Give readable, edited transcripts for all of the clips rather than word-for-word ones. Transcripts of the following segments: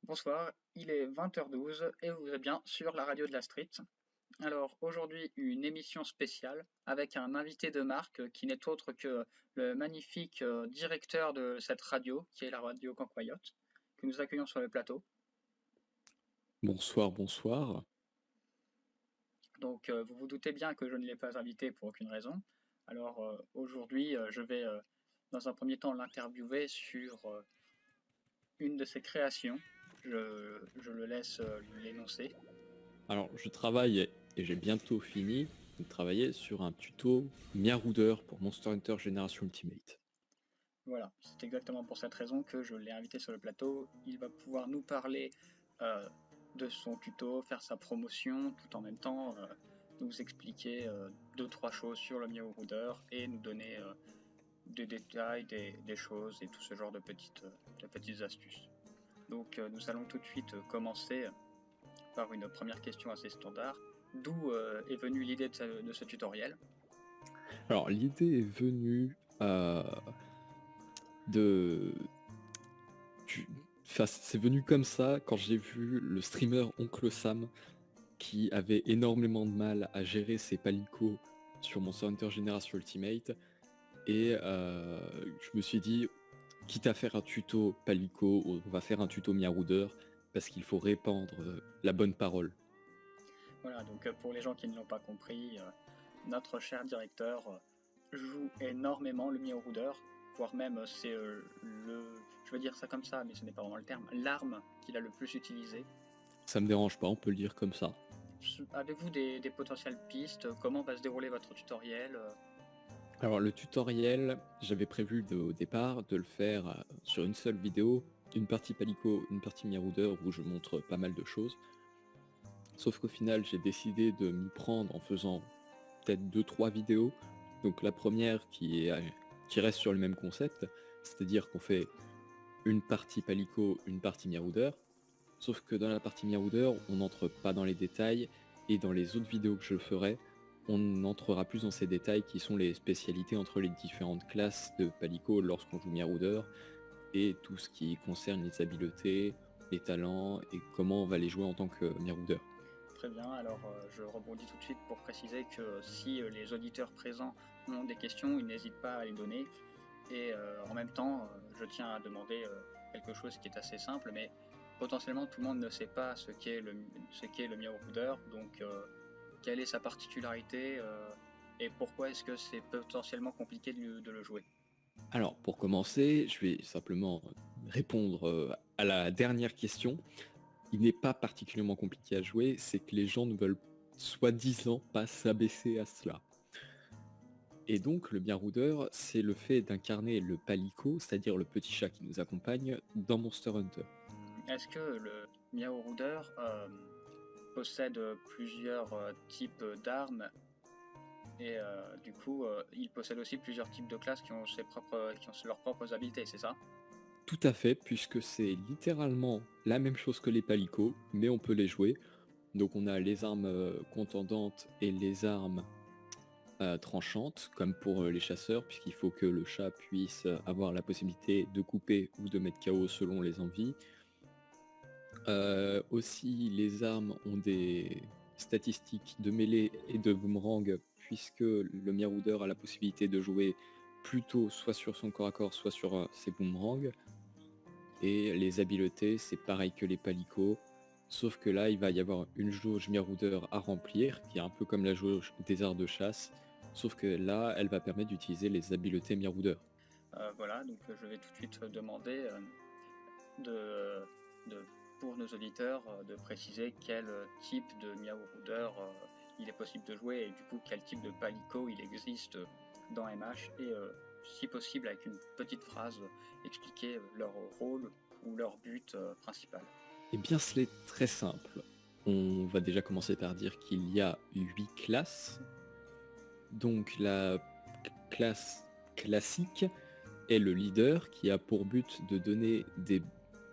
Bonsoir, il est 20h12 et vous êtes bien sur la radio de la Street. Alors aujourd'hui, une émission spéciale avec un invité de marque qui n'est autre que le magnifique directeur de cette radio, qui est la radio Cancoyote, que nous accueillons sur le plateau. Bonsoir, bonsoir. Donc vous vous doutez bien que je ne l'ai pas invité pour aucune raison. Alors aujourd'hui, je vais dans un premier temps l'interviewer sur une de ses créations. Je le laisse l'énoncer. Alors, je travaille et j'ai bientôt fini de travailler sur un tuto Miarouder pour Monster Hunter Génération Ultimate. Voilà, c'est exactement pour cette raison que je l'ai invité sur le plateau. Il va pouvoir nous parler euh, de son tuto, faire sa promotion, tout en même temps nous expliquer deux, trois choses sur le Miaourouder et nous donner des détails, des choses et tout ce genre de petites astuces. Donc nous allons tout de suite commencer par une première question assez standard. D'où est venue l'idée de ce tutoriel? Alors, l'idée est venue de... Enfin, c'est venu comme ça quand j'ai vu le streamer Oncle Sam qui avait énormément de mal à gérer ses palicots sur Monster Hunter Génération Ultimate. Et je me suis dit, quitte à faire un tuto Palico, on va faire un tuto Miarouder, parce qu'il faut répandre la bonne parole. Voilà, donc pour les gens qui ne l'ont pas compris, notre cher directeur joue énormément le Miaourouder, voire même c'est je veux dire ça comme ça, mais ce n'est pas vraiment le terme, l'arme qu'il a le plus utilisée. Ça me dérange pas, on peut le dire comme ça. Avez-vous des potentielles pistes? Comment va se dérouler votre tutoriel? Alors le tutoriel, j'avais prévu au départ de le faire sur une seule vidéo, une partie Palico, une partie Miarouder, où je montre pas mal de choses. Sauf qu'au final, j'ai décidé de m'y prendre en faisant peut-être 2-3 vidéos. Donc la première qui reste sur le même concept, c'est-à-dire qu'on fait une partie Palico, une partie Miarouder. Sauf que dans la partie Miarouder, on n'entre pas dans les détails, et dans les autres vidéos que je ferai, on entrera plus dans ces détails qui sont les spécialités entre les différentes classes de Palico lorsqu'on joue Miarouder, et tout ce qui concerne les habiletés, les talents, et comment on va les jouer en tant que Miarouder. Très bien, alors je rebondis tout de suite pour préciser que si les auditeurs présents ont des questions, ils n'hésitent pas à les donner. Et en même temps, je tiens à demander quelque chose qui est assez simple, mais potentiellement tout le monde ne sait pas ce qu'est le Miaourouder, donc quelle est sa particularité et pourquoi est-ce que c'est potentiellement compliqué de le jouer. Alors, pour commencer, je vais simplement répondre à la dernière question. Il n'est pas particulièrement compliqué à jouer, c'est que les gens ne veulent soi-disant pas s'abaisser à cela. Et donc, le Miarouder, c'est le fait d'incarner le Palico, c'est-à-dire le petit chat qui nous accompagne, dans Monster Hunter. Est-ce que le Miaourouder possède plusieurs types d'armes et du coup il possède aussi plusieurs types de classes qui ont leurs propres habilités, c'est ça? Tout à fait, puisque c'est littéralement la même chose que les Palicots, mais on peut les jouer. Donc on a les armes contendantes et les armes tranchantes, comme pour les chasseurs, puisqu'il faut que le chat puisse avoir la possibilité de couper ou de mettre KO selon les envies. Aussi, les armes ont des statistiques de mêlée et de boomerang, puisque le Miarouder a la possibilité de jouer plutôt soit sur son corps à corps, soit sur ses boomerangs. Et les habiletés, c'est pareil que les palicots, sauf que là, il va y avoir une jauge Miarouder à remplir, qui est un peu comme la jauge des arts de chasse, sauf que là, elle va permettre d'utiliser les habiletés Miarouder. Voilà, donc je vais tout de suite demander de, de- pour nos auditeurs de préciser quel type de Miaourouder il est possible de jouer et du coup quel type de palico il existe dans MH et si possible avec une petite phrase expliquer leur rôle ou leur but principal. Eh bien, c'est très simple. On va déjà commencer par dire qu'il y a 8 classes. Donc la classe classique est le leader, qui a pour but de donner des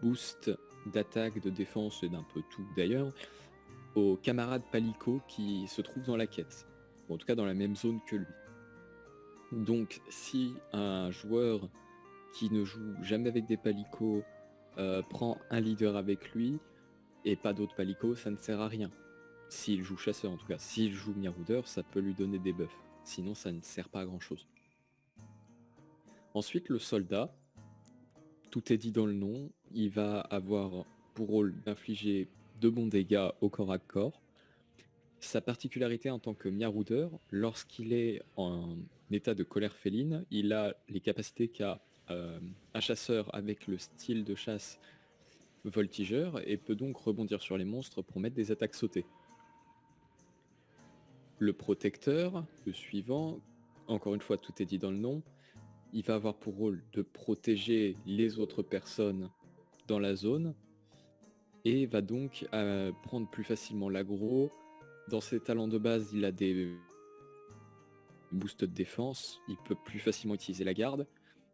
boosts d'attaque, de défense et d'un peu tout d'ailleurs aux camarades Palico qui se trouvent dans la quête, ou en tout cas dans la même zone que lui. Donc si un joueur qui ne joue jamais avec des Palico prend un leader avec lui et pas d'autres palico, ça ne sert à rien. S'il joue chasseur en tout cas, s'il joue Miraudeur, ça peut lui donner des buffs. Sinon ça ne sert pas à grand chose. Ensuite le soldat, tout est dit dans le nom, il va avoir pour rôle d'infliger de bons dégâts au corps à corps. Sa particularité en tant que Miraudeur, lorsqu'il est en état de colère féline, il a les capacités qu'a un chasseur avec le style de chasse voltigeur et peut donc rebondir sur les monstres pour mettre des attaques sautées. Le protecteur, le suivant, encore une fois tout est dit dans le nom, il va avoir pour rôle de protéger les autres personnes dans la zone et va donc prendre plus facilement l'aggro. Dans ses talents de base, il a des boosts de défense, il peut plus facilement utiliser la garde.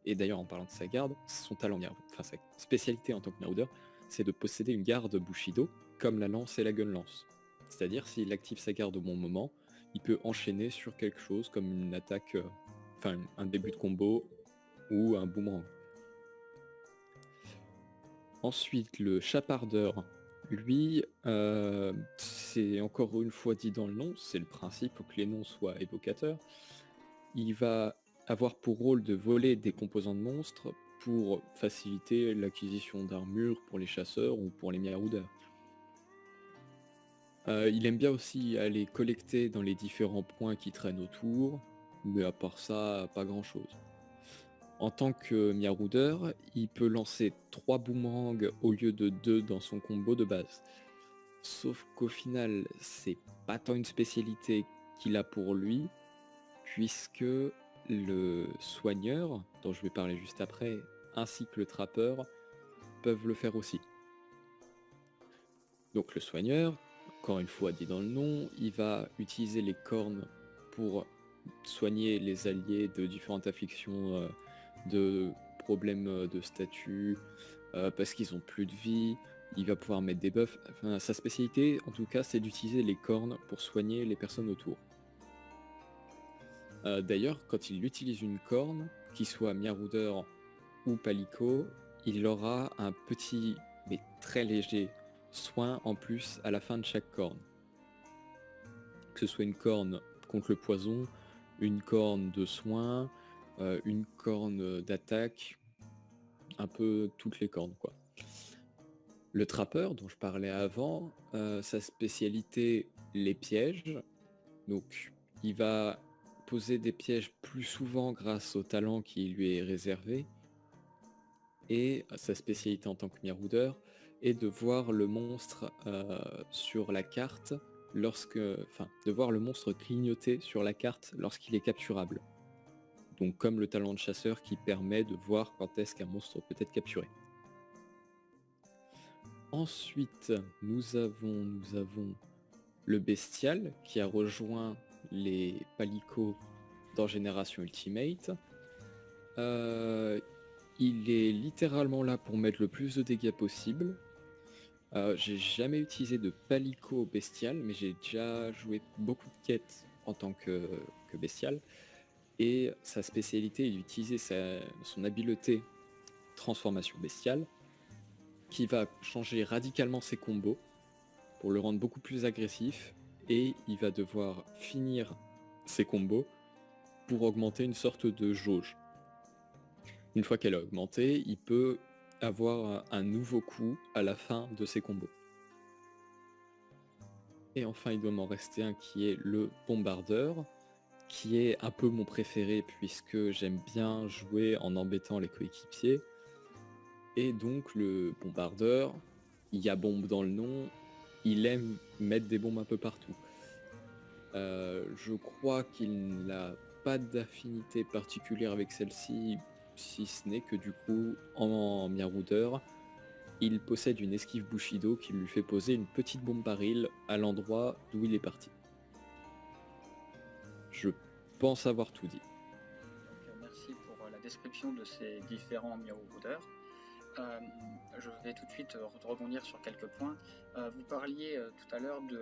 Et d'ailleurs, en parlant de sa garde, son talent, enfin sa spécialité en tant que Marauder, c'est de posséder une garde Bushido, comme la lance et la gun lance. C'est-à-dire, s'il active sa garde au bon moment, il peut enchaîner sur quelque chose comme une attaque, enfin un début de combo ou un boomerang. Ensuite, le chapardeur, lui, c'est encore une fois dit dans le nom, c'est le principe, faut que les noms soient évocateurs. Il va avoir pour rôle de voler des composants de monstres pour faciliter l'acquisition d'armure pour les chasseurs ou pour les maraudeurs. Il aime bien aussi aller collecter dans les différents points qui traînent autour, mais à part ça, pas grand chose. En tant que Miraudeur, il peut lancer 3 boomerangs au lieu de 2 dans son combo de base. Sauf qu'au final, c'est pas tant une spécialité qu'il a pour lui, puisque le soigneur, dont je vais parler juste après, ainsi que le trappeur, peuvent le faire aussi. Donc le soigneur, encore une fois dit dans le nom, il va utiliser les cornes pour soigner les alliés de différentes afflictions, de problèmes de statut, parce qu'ils ont plus de vie, il va pouvoir mettre des buffs. Enfin, sa spécialité, en tout cas, c'est d'utiliser les cornes pour soigner les personnes autour. D'ailleurs, quand il utilise une corne, qu'il soit Miraudeur ou Palico, il aura un petit, mais très léger, soin en plus à la fin de chaque corne. Que ce soit une corne contre le poison, une corne de soin, une corne d'attaque, un peu toutes les cornes quoi. Le trappeur dont je parlais avant, sa spécialité, les pièges. Donc il va poser des pièges plus souvent grâce au talent qui lui est réservé. Et sa spécialité en tant que Miraudeur est de voir le monstre sur la carte de voir le monstre clignoter sur la carte lorsqu'il est capturable. Donc comme le talent de chasseur qui permet de voir quand est-ce qu'un monstre peut être capturé. Ensuite, nous avons le bestial qui a rejoint les Palico dans Génération Ultimate. Il est littéralement là pour mettre le plus de dégâts possible. J'ai jamais utilisé de Palico bestial, mais j'ai déjà joué beaucoup de quêtes en tant que bestial. Et sa spécialité est d'utiliser son habileté transformation bestiale, qui va changer radicalement ses combos pour le rendre beaucoup plus agressif, et il va devoir finir ses combos pour augmenter une sorte de jauge. Une fois qu'elle a augmenté, il peut avoir un nouveau coup à la fin de ses combos. Et enfin, il doit m'en rester un qui est le bombardeur, qui est un peu mon préféré puisque j'aime bien jouer en embêtant les coéquipiers. Et donc le bombardeur, il y a bombe dans le nom, il aime mettre des bombes un peu partout. Je crois qu'il n'a pas d'affinité particulière avec celle-ci, si ce n'est que du coup, en Miraudeur, il possède une esquive Bushido qui lui fait poser une petite bombe baril à l'endroit d'où il est parti. Je pense avoir tout dit. Donc, merci pour la description de ces différents Miraudeurs. Je vais tout de suite rebondir sur quelques points. Vous parliez tout à l'heure de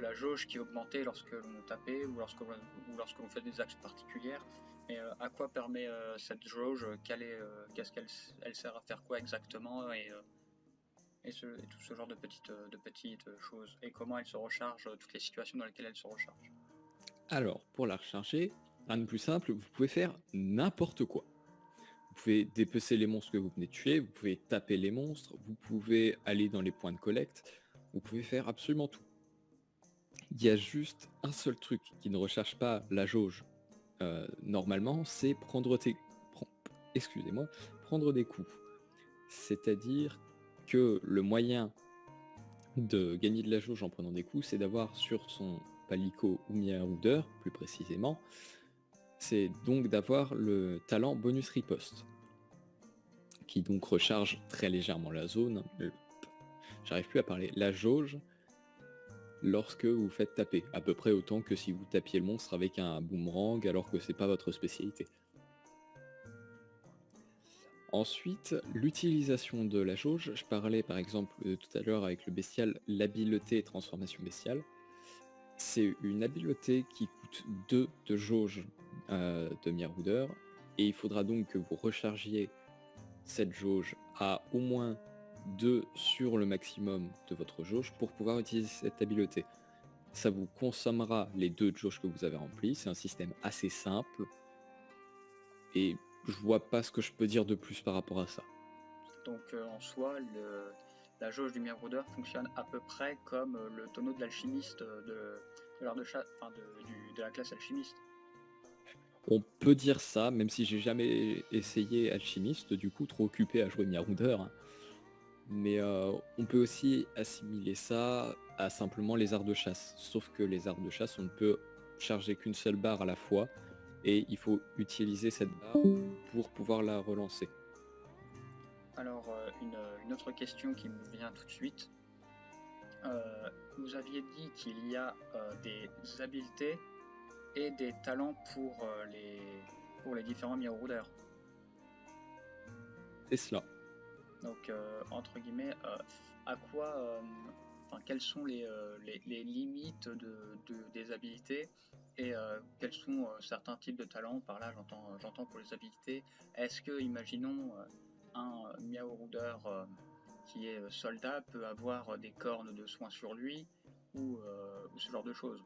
la jauge qui augmentait lorsque l'on tapait ou lorsque l'on fait des actions particulières. Et à quoi permet cette jauge? Qu'est-ce qu'elle sert à faire quoi exactement? Et tout ce genre de petites choses. Et comment elle se recharge, toutes les situations dans lesquelles elle se recharge. Alors, pour la recharger, rien de plus simple, vous pouvez faire n'importe quoi. Vous pouvez dépecer les monstres que vous venez de tuer, vous pouvez taper les monstres, vous pouvez aller dans les points de collecte, vous pouvez faire absolument tout. Il y a juste un seul truc qui ne recharge pas la jauge normalement, c'est prendre des coups. C'est-à-dire que le moyen de gagner de la jauge en prenant des coups, c'est d'avoir sur son palico ou Marauder, plus précisément, c'est donc d'avoir le talent bonus riposte, qui donc recharge très légèrement la zone, j'arrive plus à parler, la jauge, lorsque vous faites taper, à peu près autant que si vous tapiez le monstre avec un boomerang alors que c'est pas votre spécialité. Ensuite, l'utilisation de la jauge, je parlais par exemple tout à l'heure avec le bestial, l'habileté transformation bestiale. C'est une habileté qui coûte 2 de jauge de Marauder, et il faudra donc que vous rechargiez cette jauge à au moins 2 sur le maximum de votre jauge pour pouvoir utiliser cette habileté. Ça vous consommera les 2 de jauge que vous avez remplis, c'est un système assez simple, et je vois pas ce que je peux dire de plus par rapport à ça. Donc en soi, la jauge du Marauder fonctionne à peu près comme le tonneau de l'alchimiste de l'art de chasse, enfin de la classe alchimiste. On peut dire ça, même si j'ai jamais essayé alchimiste, du coup trop occupé à jouer Marauder. Mais on peut aussi assimiler ça à simplement les arts de chasse. Sauf que les arts de chasse, on ne peut charger qu'une seule barre à la fois, et il faut utiliser cette barre pour pouvoir la relancer. Alors une autre question qui me vient tout de suite. Vous aviez dit qu'il y a des habiletés et des talents pour les différents Marauders. C'est cela. Donc entre guillemets, à quoi, quelles sont les limites des habilités et quels sont certains types de talents? Par là, j'entends pour les habilités. Est-ce que, imaginons, un Marauder qui est soldat peut avoir des cornes de soin sur lui ou ce genre de choses?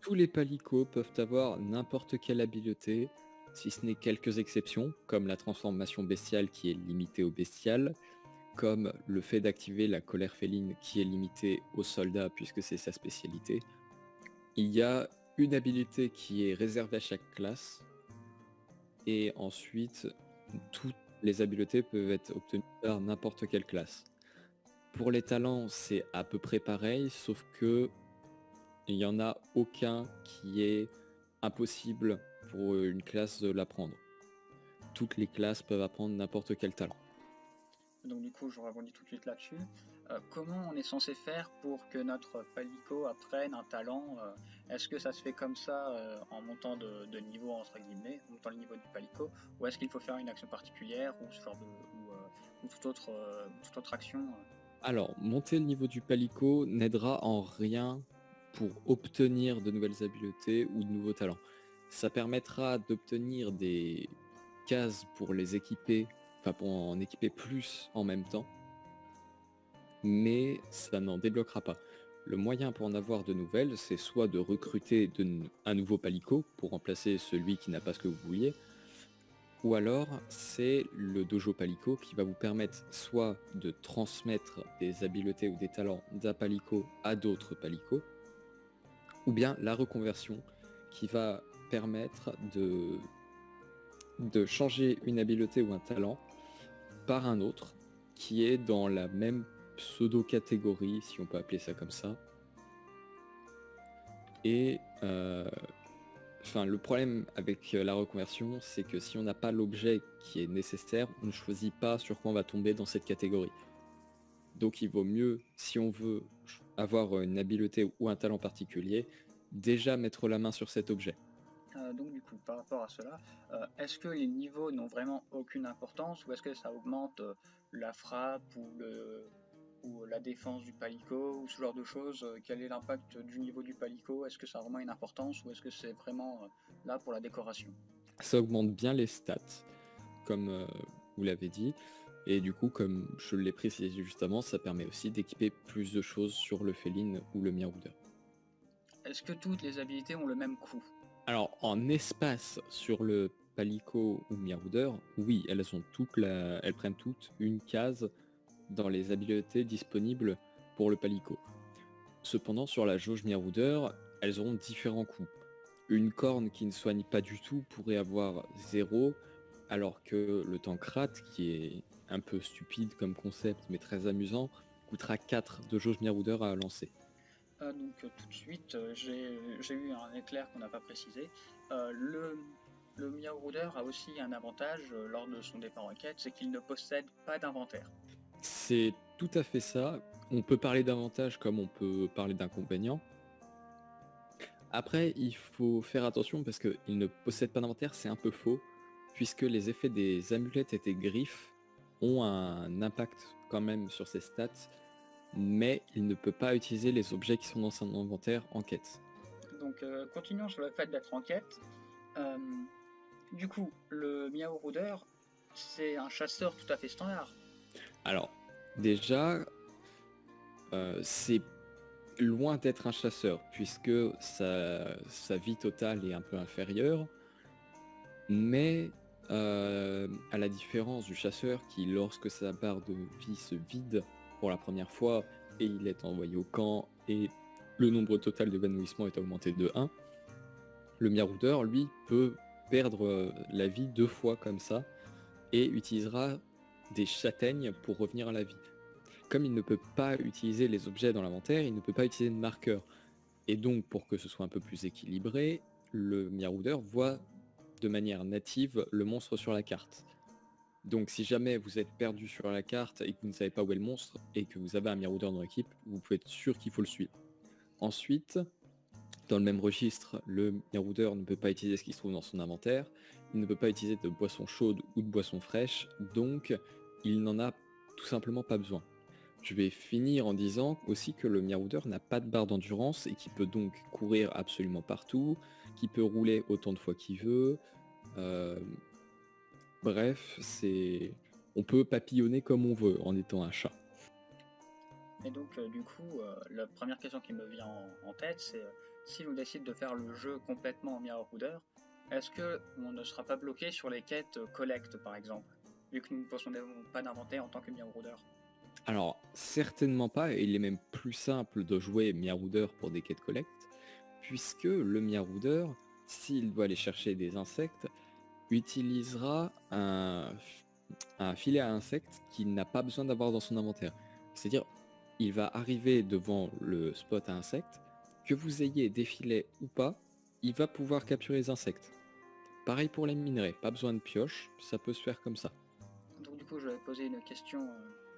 Tous les palicots peuvent avoir n'importe quelle habileté, si ce n'est quelques exceptions, comme la transformation bestiale qui est limitée au bestial, comme le fait d'activer la colère féline qui est limitée au soldat puisque c'est sa spécialité. Il y a une habilité qui est réservée à chaque classe, et ensuite toutes les habiletés peuvent être obtenues par n'importe quelle classe. Pour les talents, c'est à peu près pareil, sauf que il n'y en a aucun qui est impossible pour une classe de l'apprendre. Toutes les classes peuvent apprendre n'importe quel talent. Donc du coup, je rebondis tout de suite là-dessus. Comment on est censé faire pour que notre palico apprenne un talent? Est-ce que ça se fait comme ça en montant de niveau entre guillemets, en montant le niveau du palico, ou est-ce qu'il faut faire une action particulière ou ce genre ou toute autre action? Alors, monter le niveau du palico n'aidera en rien pour obtenir de nouvelles habiletés ou de nouveaux talents. Ça permettra d'obtenir des cases pour les équiper, enfin pour en équiper plus en même temps, mais ça n'en débloquera pas. Le moyen pour en avoir de nouvelles, c'est soit de recruter un nouveau palico pour remplacer celui qui n'a pas ce que vous vouliez, ou alors c'est le dojo palico qui va vous permettre soit de transmettre des habiletés ou des talents d'un palico à d'autres palicots, ou bien la reconversion qui va permettre de changer une habileté ou un talent par un autre qui est dans la même pseudo-catégorie, si on peut appeler ça comme ça. Et le problème avec la reconversion, c'est que si on n'a pas l'objet qui est nécessaire, on ne choisit pas sur quoi on va tomber dans cette catégorie. Donc il vaut mieux, si on veut avoir une habileté ou un talent particulier, déjà mettre la main sur cet objet. Donc du coup, par rapport à cela, est-ce que les niveaux n'ont vraiment aucune importance ou est-ce que ça augmente la frappe ou la défense du palico ou ce genre de choses? Quel est l'impact du niveau du palico? Est-ce que ça a vraiment une importance ou est-ce que c'est vraiment là pour la décoration? Ça augmente bien les stats, comme vous l'avez dit. Et du coup, comme je l'ai précisé justement, ça permet aussi d'équiper plus de choses sur le Féline ou le Miroudeur. Est-ce que toutes les habilités ont le même coût? Alors, en espace sur le Palico ou Miroudeur, oui, elles prennent toutes une case dans les habiletés disponibles pour le Palico. Cependant, sur la jauge Miroudeur, elles auront différents coûts. Une corne qui ne soigne pas du tout pourrait avoir 0, alors que le Tancrate, qui est un peu stupide comme concept mais très amusant, coûtera 4 de jauge Miroudeur à lancer. Donc tout de suite, j'ai eu un éclair qu'on n'a pas précisé. Le Miaourouder a aussi un avantage lors de son départ en quête, c'est qu'il ne possède pas d'inventaire. C'est tout à fait ça. On peut parler d'avantages comme on peut parler d'inconvénients. Après, il faut faire attention parce qu'il ne possède pas d'inventaire, c'est un peu faux, puisque les effets des amulettes et des griffes ont un impact quand même sur ses stats, mais il ne peut pas utiliser les objets qui sont dans son inventaire en quête. Donc continuons sur le fait d'être en quête. Du coup, le Miaourouder, c'est un chasseur tout à fait standard. Alors, déjà, c'est loin d'être un chasseur, puisque sa vie totale est un peu inférieure, mais à la différence du chasseur qui, lorsque sa barre de vie se vide pour la première fois et il est envoyé au camp et le nombre total d'évanouissements est augmenté de 1, le Miaroudeur, lui, peut perdre la vie 2 fois comme ça et utilisera des châtaignes pour revenir à la vie. Comme il ne peut pas utiliser les objets dans l'inventaire, il ne peut pas utiliser de marqueur. Et donc, pour que ce soit un peu plus équilibré, le Miaroudeur voit de manière native le monstre sur la carte. Donc si jamais vous êtes perdu sur la carte et que vous ne savez pas où est le monstre et que vous avez un Miaroudeur dans l'équipe, vous pouvez être sûr qu'il faut le suivre. Ensuite, dans le même registre, le Miaroudeur ne peut pas utiliser ce qui se trouve dans son inventaire, il ne peut pas utiliser de boisson chaude ou de boisson fraîche, donc il n'en a tout simplement pas besoin. Je vais finir en disant aussi que le Miaroudeur n'a pas de barre d'endurance et qui peut donc courir absolument partout, qui peut rouler autant de fois qu'il veut. Bref, on peut papillonner comme on veut en étant un chat. Et donc du coup, la première question qui me vient en tête, c'est si l'on décide de faire le jeu complètement en Miaourouder, est-ce qu'on ne sera pas bloqué sur les quêtes collecte par exemple, vu que nous ne possédons pas d'inventaire en tant que Miaourouder? Alors, certainement pas, et il est même plus simple de jouer Miaroudeur pour des quêtes collecte, puisque le Miaroudeur, s'il doit aller chercher des insectes, utilisera un filet à insectes qu'il n'a pas besoin d'avoir dans son inventaire. C'est-à-dire, il va arriver devant le spot à insectes, que vous ayez des filets ou pas, il va pouvoir capturer les insectes. Pareil pour les minerais, pas besoin de pioche, ça peut se faire comme ça. Donc du coup, je vais poser une question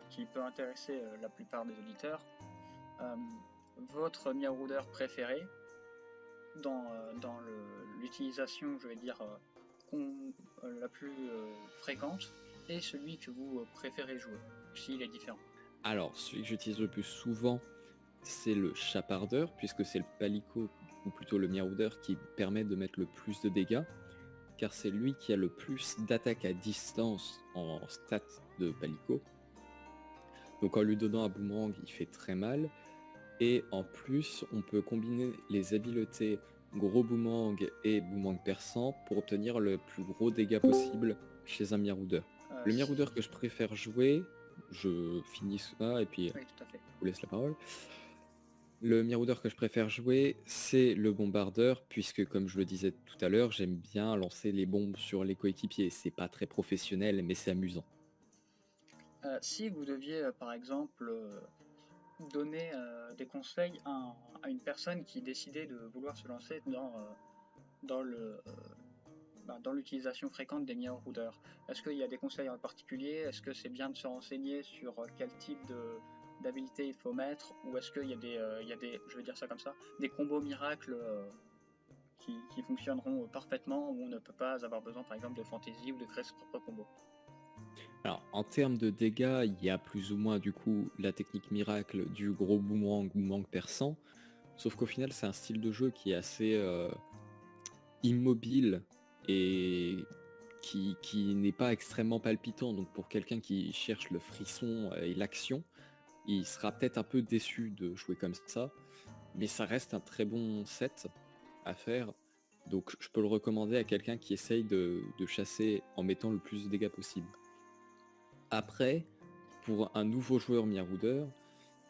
qui peut intéresser la plupart des auditeurs. Votre Miaourouder préféré dans l'utilisation, je vais dire, la plus fréquente, et celui que vous préférez jouer, s'il est différent? Alors, celui que j'utilise le plus souvent, c'est le chapardeur, puisque c'est le palico, ou plutôt le Miaroudeur, qui permet de mettre le plus de dégâts, car c'est lui qui a le plus d'attaque à distance en stats de palico. Donc en lui donnant un boomerang, il fait très mal, et en plus, on peut combiner les habiletés gros boomerang et boomerang perçant pour obtenir le plus gros dégât possible chez un Miaroudeur. Le Miaroudeur que je préfère jouer, je finis ça et puis Oui, tout à fait. je vous laisse la parole. Le Miaroudeur que je préfère jouer, c'est le bombardeur, puisque comme je le disais tout à l'heure, j'aime bien lancer les bombes sur les coéquipiers. C'est pas très professionnel, mais c'est amusant. Si vous deviez, par exemple, donner des conseils à une personne qui décidait de vouloir se lancer dans l'utilisation fréquente des Miaourouders, est-ce qu'il y a des conseils en particulier? Est-ce que c'est bien de se renseigner sur quel type d'habilité il faut mettre? Ou est-ce qu'il y a des, je vais dire ça comme ça, des combos miracles qui fonctionneront parfaitement, où on ne peut pas avoir besoin par exemple de fantaisie ou de créer ses propres combos? Alors, en termes de dégâts, il y a plus ou moins du coup la technique miracle du gros boomerang perçant. Sauf qu'au final, c'est un style de jeu qui est assez immobile et qui n'est pas extrêmement palpitant. Donc pour quelqu'un qui cherche le frisson et l'action, il sera peut-être un peu déçu de jouer comme ça. Mais ça reste un très bon set à faire. Donc je peux le recommander à quelqu'un qui essaye de chasser en mettant le plus de dégâts possible. Après, pour un nouveau joueur Marauder,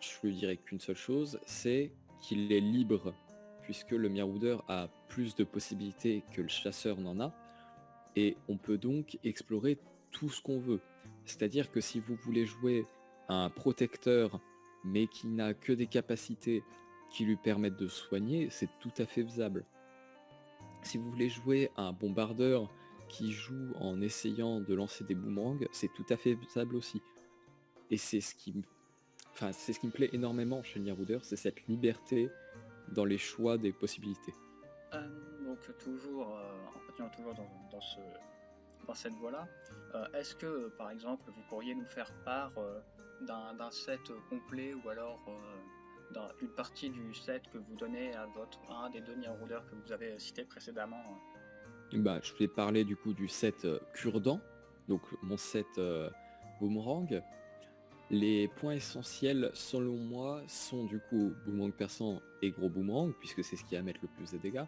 je lui dirais qu'une seule chose, c'est qu'il est libre, puisque le Marauder a plus de possibilités que le chasseur n'en a, et on peut donc explorer tout ce qu'on veut. C'est-à-dire que si vous voulez jouer un protecteur, mais qui n'a que des capacités qui lui permettent de soigner, c'est tout à fait faisable. Si vous voulez jouer un bombardeur qui joue en essayant de lancer des boomerangs, c'est tout à fait faisable aussi. Et c'est ce qui me plaît énormément chez Marauder, c'est cette liberté dans les choix des possibilités. Donc toujours, en continuant toujours dans cette voie-là, est-ce que par exemple vous pourriez nous faire part d'un set complet ou alors d'une partie du set que vous donnez à un des deux Marauders que vous avez cité précédemment? Bah, je vais parler du coup du set cure-dent, donc mon set boomerang. Les points essentiels selon moi sont du coup boomerang perçant et gros boomerang, puisque c'est ce qui va mettre le plus de dégâts.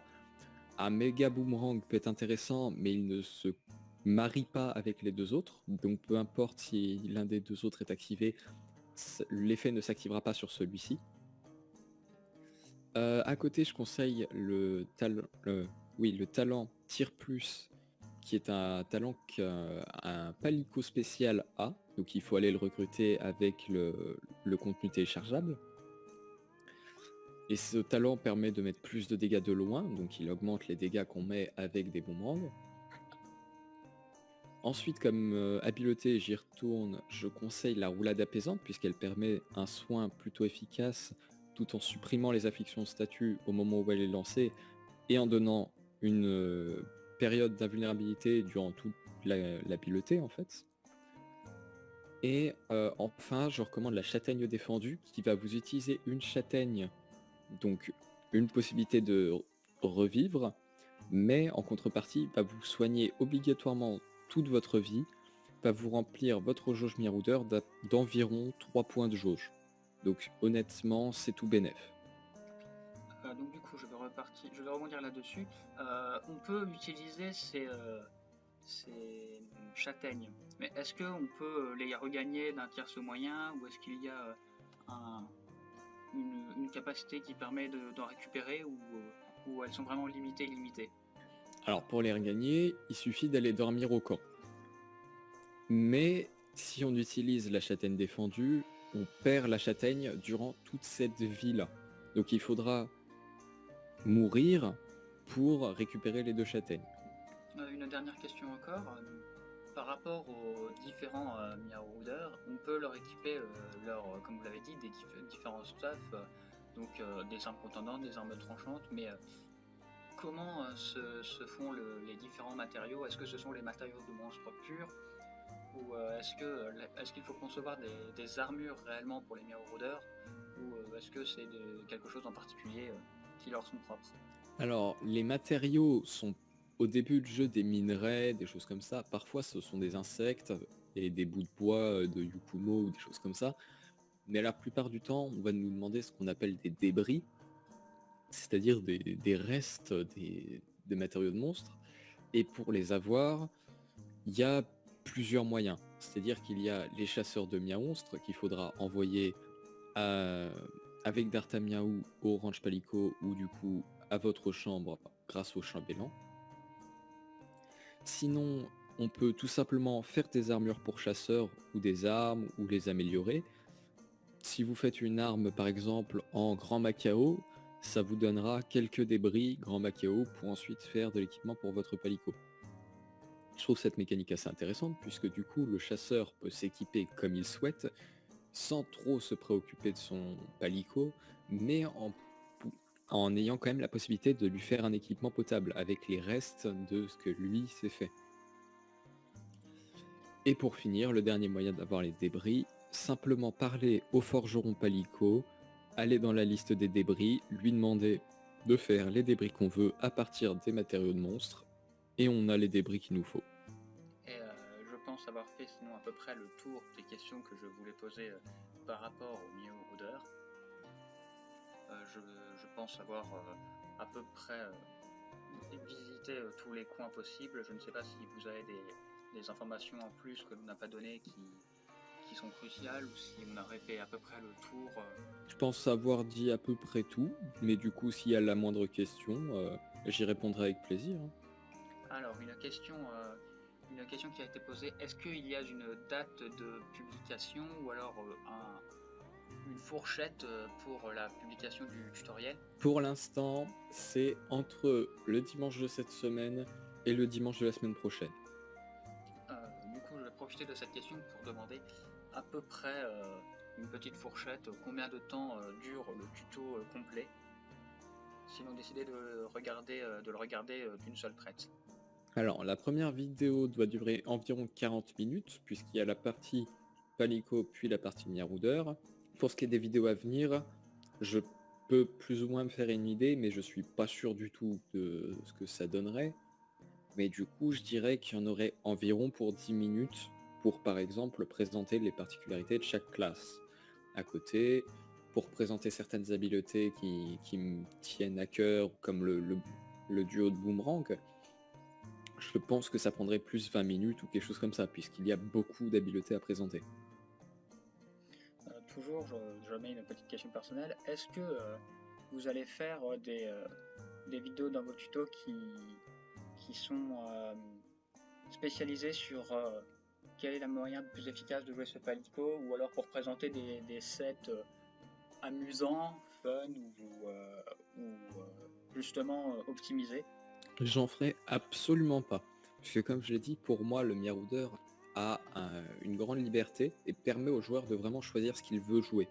Un méga boomerang peut être intéressant, mais il ne se marie pas avec les deux autres, donc peu importe si l'un des deux autres est activé, l'effet ne s'activera pas sur celui-ci. À côté, je conseille le talent Tir Plus, qui est un talent qu'un palico spécial a, donc il faut aller le recruter avec le contenu téléchargeable. Et ce talent permet de mettre plus de dégâts de loin, donc il augmente les dégâts qu'on met avec des boomerangs. Ensuite, comme habileté, j'y retourne, je conseille la roulade apaisante, puisqu'elle permet un soin plutôt efficace, tout en supprimant les afflictions de statut au moment où elle est lancée, et en donnant une période d'invulnérabilité durant toute l'habileté en fait. Et enfin, je recommande la châtaigne défendue, qui va vous utiliser une châtaigne, donc une possibilité de revivre, mais en contrepartie va vous soigner obligatoirement toute votre vie, va vous remplir votre jauge Marauder d'environ 3 points de jauge. Donc honnêtement, c'est tout bénef. Donc du coup, je vais rebondir là-dessus. On peut utiliser ces châtaignes, mais est-ce qu'on peut les regagner d'un tierce moyen, ou est-ce qu'il y a une capacité qui permet d'en récupérer, ou elles sont vraiment limitées? Alors pour les regagner, il suffit d'aller dormir au camp. Mais si on utilise la châtaigne défendue, on perd la châtaigne durant toute cette vie-là. Donc il faudra mourir pour récupérer les 2 châtaignes. Une dernière question encore. Par rapport aux différents Marauders, on peut leur équiper, comme vous l'avez dit, des différents stuffs, donc des armes contendantes, des armes tranchantes, mais comment se font les différents matériaux? Est-ce que ce sont les matériaux de monstres purs, ou est-ce qu'il faut concevoir des armures réellement pour les Marauders, ou est-ce que c'est quelque chose en particulier qui leur sont propres? Alors les matériaux sont au début du jeu des minerais, des choses comme ça. Parfois ce sont des insectes et des bouts de bois de Yukumo ou des choses comme ça. Mais la plupart du temps, on va nous demander ce qu'on appelle des débris, c'est-à-dire des restes des matériaux de monstres. Et pour les avoir, il y a plusieurs moyens. C'est-à-dire qu'il y a les chasseurs de monstres qu'il faudra envoyer avec D'Artamiaou au Ranch Palico, ou du coup à votre chambre grâce au chambellan. Sinon, on peut tout simplement faire des armures pour chasseurs ou des armes ou les améliorer. Si vous faites une arme par exemple en grand Macao, ça vous donnera quelques débris grand Macao pour ensuite faire de l'équipement pour votre palico. Je trouve cette mécanique assez intéressante, puisque du coup le chasseur peut s'équiper comme il souhaite sans trop se préoccuper de son palico, mais en ayant quand même la possibilité de lui faire un équipement potable avec les restes de ce que lui s'est fait. Et pour finir, le dernier moyen d'avoir les débris, simplement parler au forgeron Palico, aller dans la liste des débris, lui demander de faire les débris qu'on veut à partir des matériaux de monstres, et on a les débris qu'il nous faut. Et je pense avoir fait sinon à peu près le tour des questions que je voulais poser par rapport au Mio Ruder. Je pense avoir à peu près visité tous les coins possibles. Je ne sais pas si vous avez des informations en plus que l'on n'a pas données qui sont cruciales ou si on aurait fait à peu près le tour. Je pense avoir dit à peu près tout, mais du coup, s'il y a la moindre question, j'y répondrai avec plaisir. Alors, une question qui a été posée, est-ce qu'il y a une date de publication ou alors une fourchette pour la publication du tutoriel? Pour l'instant, c'est entre le dimanche de cette semaine et le dimanche de la semaine prochaine. Du coup, je vais profiter de cette question pour demander à peu près une petite fourchette, combien de temps dure le tuto complet, si l'on décidait de le regarder d'une seule traite. Alors, la première vidéo doit durer environ 40 minutes, puisqu'il y a la partie Palico puis la partie Miarouder. Pour ce qui est des vidéos à venir, je peux plus ou moins me faire une idée, mais je suis pas sûr du tout de ce que ça donnerait. Mais du coup, je dirais qu'il y en aurait environ pour 10 minutes pour, par exemple, présenter les particularités de chaque classe. À côté, pour présenter certaines habiletés qui me tiennent à cœur, comme le duo de boomerang, je pense que ça prendrait plus 20 minutes ou quelque chose comme ça, puisqu'il y a beaucoup d'habiletés à présenter. Toujours, je mets une petite question personnelle. Est-ce que vous allez faire des vidéos dans vos tutos qui sont spécialisées sur quel est le moyen le plus efficace de jouer ce Palico, ou alors pour présenter des sets amusants, fun ou justement optimisés? J'en ferai absolument pas. Parce que comme je l'ai dit, pour moi, le Miarouder a une grande liberté et permet aux joueurs de vraiment choisir ce qu'ils veulent jouer.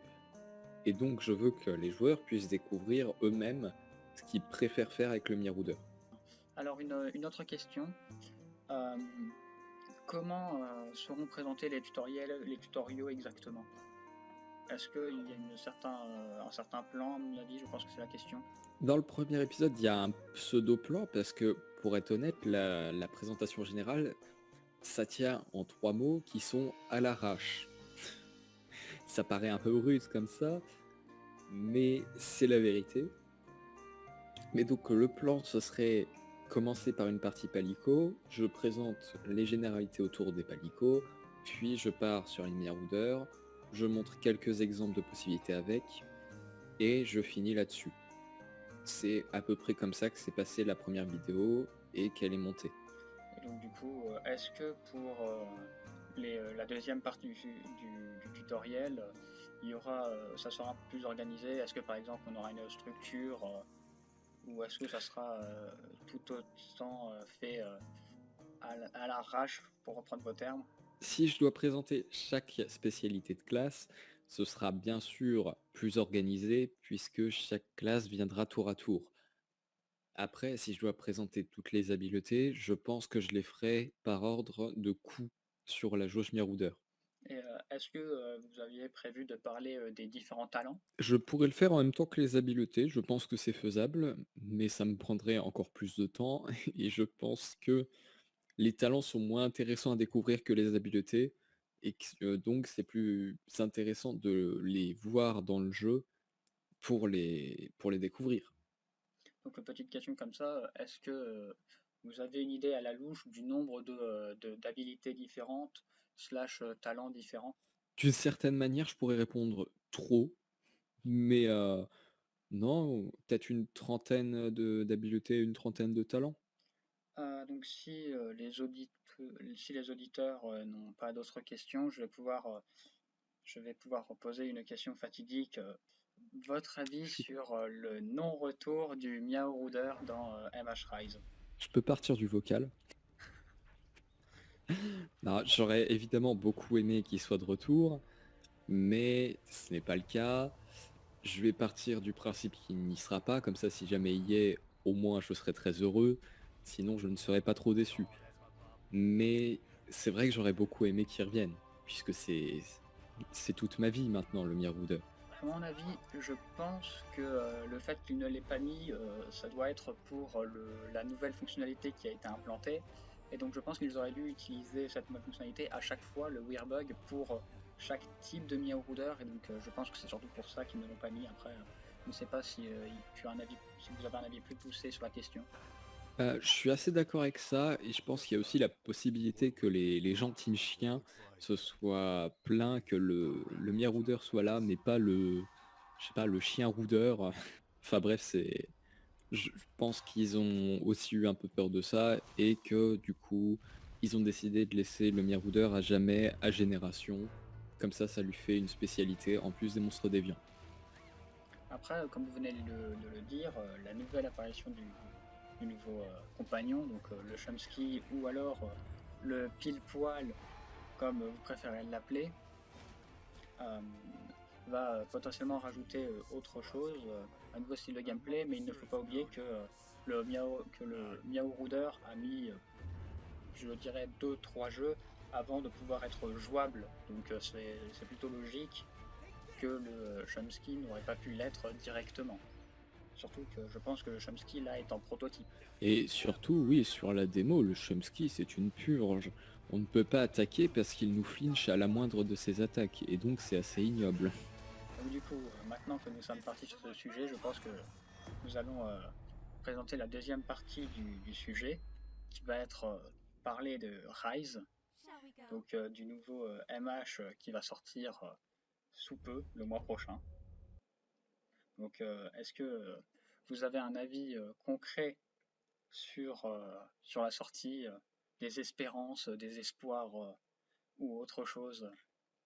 Et donc je veux que les joueurs puissent découvrir eux-mêmes ce qu'ils préfèrent faire avec le Miarouder. Alors une autre question. Comment seront présentés les tutoriaux exactement? Est-ce qu'il y a un certain plan, à mon avis? Je pense que c'est la question. Dans le premier épisode, il y a un pseudo-plan parce que, pour être honnête, la présentation générale, ça tient en 3 mots qui sont à l'arrache. Ça paraît un peu rude comme ça, mais c'est la vérité. Mais donc le plan, ce serait commencer par une partie Palico, je présente les généralités autour des Palico, puis je pars sur une Miarouder, je montre quelques exemples de possibilités avec, et je finis là-dessus. C'est à peu près comme ça que s'est passée la première vidéo et qu'elle est montée. Et donc du coup, est-ce que pour la deuxième partie du tutoriel, ça sera plus organisé? Est-ce que par exemple on aura une structure ou est-ce que ça sera tout autant fait à l'arrache, pour reprendre vos termes? Si je dois présenter chaque spécialité de classe, ce sera bien sûr plus organisé puisque chaque classe viendra tour à tour. Après, si je dois présenter toutes les habiletés, je pense que je les ferai par ordre de coût sur la jauge Miarouder. Et est-ce que vous aviez prévu de parler des différents talents? Je pourrais le faire en même temps que les habiletés, je pense que c'est faisable, mais ça me prendrait encore plus de temps et je pense que les talents sont moins intéressants à découvrir que les habiletés et que, donc c'est plus intéressant de les voir dans le jeu pour les découvrir. Donc une petite question comme ça, est-ce que vous avez une idée à la louche du nombre d'habilités différentes slash talents différents? D'une certaine manière, je pourrais répondre trop, mais non, peut-être une trentaine d'habiletés, une trentaine de talents. Donc si les auditeurs n'ont pas d'autres questions, je vais pouvoir poser une question fatidique. Votre avis sur le non-retour du Miaourouder dans MH Rise? Je peux partir du vocal. Non, j'aurais évidemment beaucoup aimé qu'il soit de retour, mais ce n'est pas le cas. Je vais partir du principe qu'il n'y sera pas, comme ça si jamais il y est, au moins je serai très heureux, sinon je ne serai pas trop déçu. Mais c'est vrai que j'aurais beaucoup aimé qu'il revienne, puisque c'est toute ma vie maintenant, le Mirror. À mon avis, je pense que le fait qu'il ne l'ait pas mis, ça doit être pour la nouvelle fonctionnalité qui a été implantée. Et donc je pense qu'ils auraient dû utiliser cette nouvelle fonctionnalité à chaque fois, le Weirbug, pour chaque type de Meowruder. Et donc je pense que c'est surtout pour ça qu'ils ne l'ont pas mis. Après, je ne sais pas si, si vous avez un avis plus poussé sur la question. Je suis assez d'accord avec ça et je pense qu'il y a aussi la possibilité que les gens team chien se soient plaints que le Meowruder soit là, mais pas je sais pas, le chien roudeur. Enfin bref, je pense qu'ils ont aussi eu un peu peur de ça et que du coup, ils ont décidé de laisser le Meowruder à jamais à génération. Comme ça lui fait une spécialité en plus des monstres déviants. Après, comme vous venez de le dire, la nouvelle apparition du nouveau compagnon, donc le Chomsky ou alors le pile-poil, comme vous préférez l'appeler, euh, va potentiellement rajouter autre chose, un nouveau style de gameplay, mais il ne faut pas oublier que le Miao Ruder a mis, je dirais, 2-3 jeux avant de pouvoir être jouable, donc c'est plutôt logique que le Chomsky n'aurait pas pu l'être directement. Surtout que je pense que le Chomsky là est en prototype. Et surtout, oui, sur la démo, le Chomsky, c'est une purge. On ne peut pas attaquer parce qu'il nous flinche à la moindre de ses attaques, et donc c'est assez ignoble. Donc du coup, maintenant que nous sommes partis sur ce sujet, je pense que nous allons présenter la deuxième partie du sujet, qui va être parler de Rise, donc du nouveau MH qui va sortir sous peu, le mois prochain. Donc est-ce que vous avez un avis concret sur la sortie, des espérances, des espoirs ou autre chose?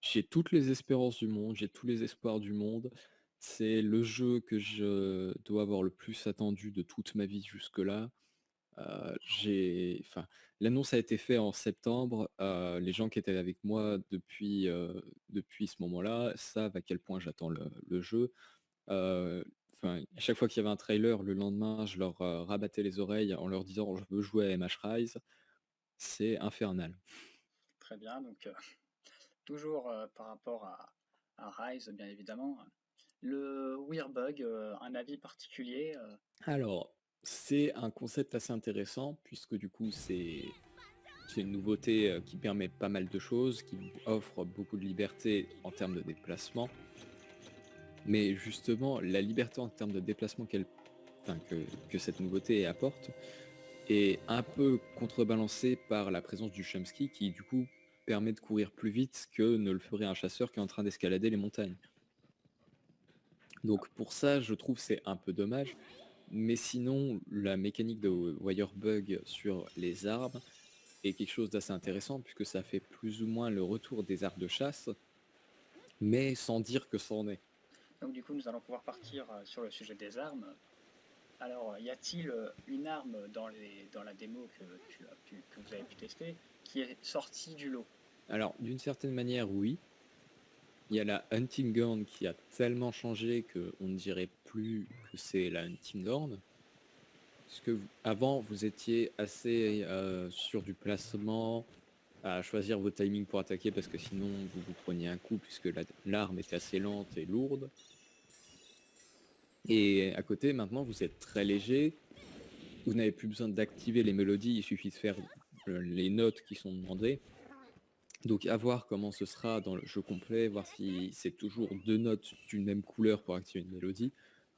J'ai toutes les espérances du monde, j'ai tous les espoirs du monde. C'est le jeu que je dois avoir le plus attendu de toute ma vie jusque-là. Enfin, l'annonce a été faite en septembre. Les gens qui étaient avec moi depuis ce moment-là savent à quel point j'attends le jeu. Enfin, à chaque fois qu'il y avait un trailer, le lendemain, je leur rabattais les oreilles en leur disant je veux jouer à MH Rise. C'est infernal. Très bien, donc toujours par rapport à Rise, bien évidemment. Le Weirbug, un avis particulier Alors, c'est un concept assez intéressant puisque du coup c'est une nouveauté qui permet pas mal de choses, qui offre beaucoup de liberté en termes de déplacement. Mais justement, la liberté en termes de déplacement que cette nouveauté apporte est un peu contrebalancée par la présence du Chomsky qui du coup permet de courir plus vite que ne le ferait un chasseur qui est en train d'escalader les montagnes. Donc pour ça, je trouve c'est un peu dommage. Mais sinon, la mécanique de Wirebug sur les armes est quelque chose d'assez intéressant puisque ça fait plus ou moins le retour des arts de chasse, mais sans dire que c'en est. Donc du coup, nous allons pouvoir partir sur le sujet des armes. Alors, y a-t-il une arme dans la démo que vous avez pu tester qui est sortie du lot? Alors, d'une certaine manière, oui. Il y a la Hunting Horn qui a tellement changé qu'on ne dirait plus que c'est la Hunting Horn. Parce que avant, vous étiez assez sur du placement, à choisir vos timings pour attaquer parce que sinon vous vous preniez un coup puisque l'arme était assez lente et lourde. Et à côté, maintenant, vous êtes très léger. Vous n'avez plus besoin d'activer les mélodies, il suffit de faire les notes qui sont demandées. Donc à voir comment ce sera dans le jeu complet, voir si c'est toujours 2 notes d'une même couleur pour activer une mélodie.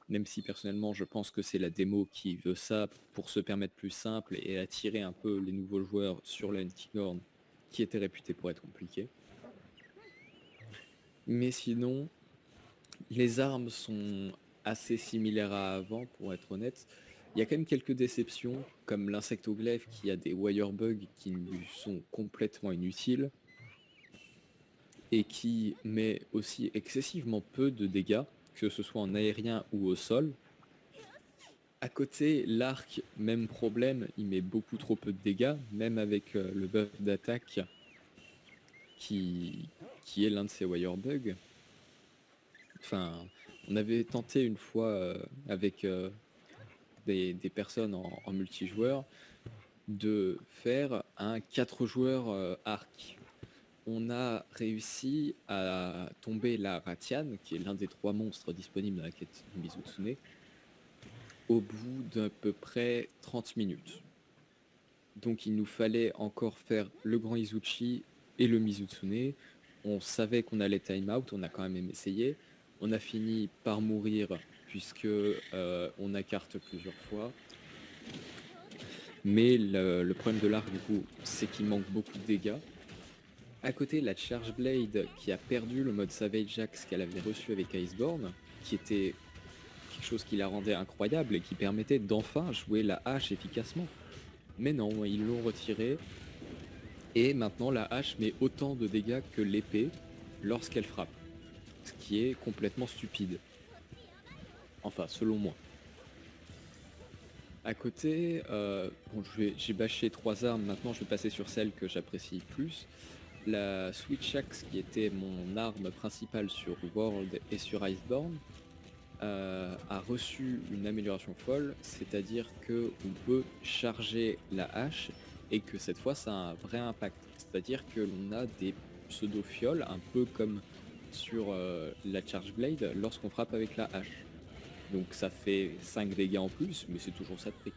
Même si personnellement je pense que c'est la démo qui veut ça pour se permettre plus simple et attirer un peu les nouveaux joueurs sur la Hunting Horn qui était réputée pour être compliquée. Mais sinon, les armes sont assez similaires à avant pour être honnête. Il y a quand même quelques déceptions comme l'insectoglaive qui a des wirebugs qui lui sont complètement inutiles et qui met aussi excessivement peu de dégâts, que ce soit en aérien ou au sol. À côté, l'arc, même problème, il met beaucoup trop peu de dégâts, même avec le buff d'attaque qui est l'un de ses wirebugs. Enfin, on avait tenté une fois avec des personnes en multijoueur de faire un 4 joueurs arc. On a réussi à tomber la Ratian, qui est l'un des 3 monstres disponibles dans la quête de Mizutsune, au bout d'à peu près 30 minutes. Donc il nous fallait encore faire le grand Izuchi et le Mizutsune. On savait qu'on allait time out, on a quand même essayé. On a fini par mourir puisque on a carte plusieurs fois. Mais le problème de l'arc du coup, c'est qu'il manque beaucoup de dégâts. À côté, la Charge Blade qui a perdu le mode Savage Axe qu'elle avait reçu avec Iceborne, qui était quelque chose qui la rendait incroyable et qui permettait d'enfin jouer la hache efficacement. Mais non, ils l'ont retiré. Et maintenant la hache met autant de dégâts que l'épée lorsqu'elle frappe. Ce qui est complètement stupide. Enfin, selon moi. À côté, bon, j'ai bâché 3 armes, maintenant je vais passer sur celle que j'apprécie plus. La Switch Axe, qui était mon arme principale sur World et sur Iceborne, a reçu une amélioration folle, c'est-à-dire qu'on peut charger la hache et que cette fois ça a un vrai impact. C'est-à-dire que l'on a des pseudo-fioles, un peu comme sur la Charge Blade lorsqu'on frappe avec la hache. Donc ça fait 5 dégâts en plus, mais c'est toujours ça de prix.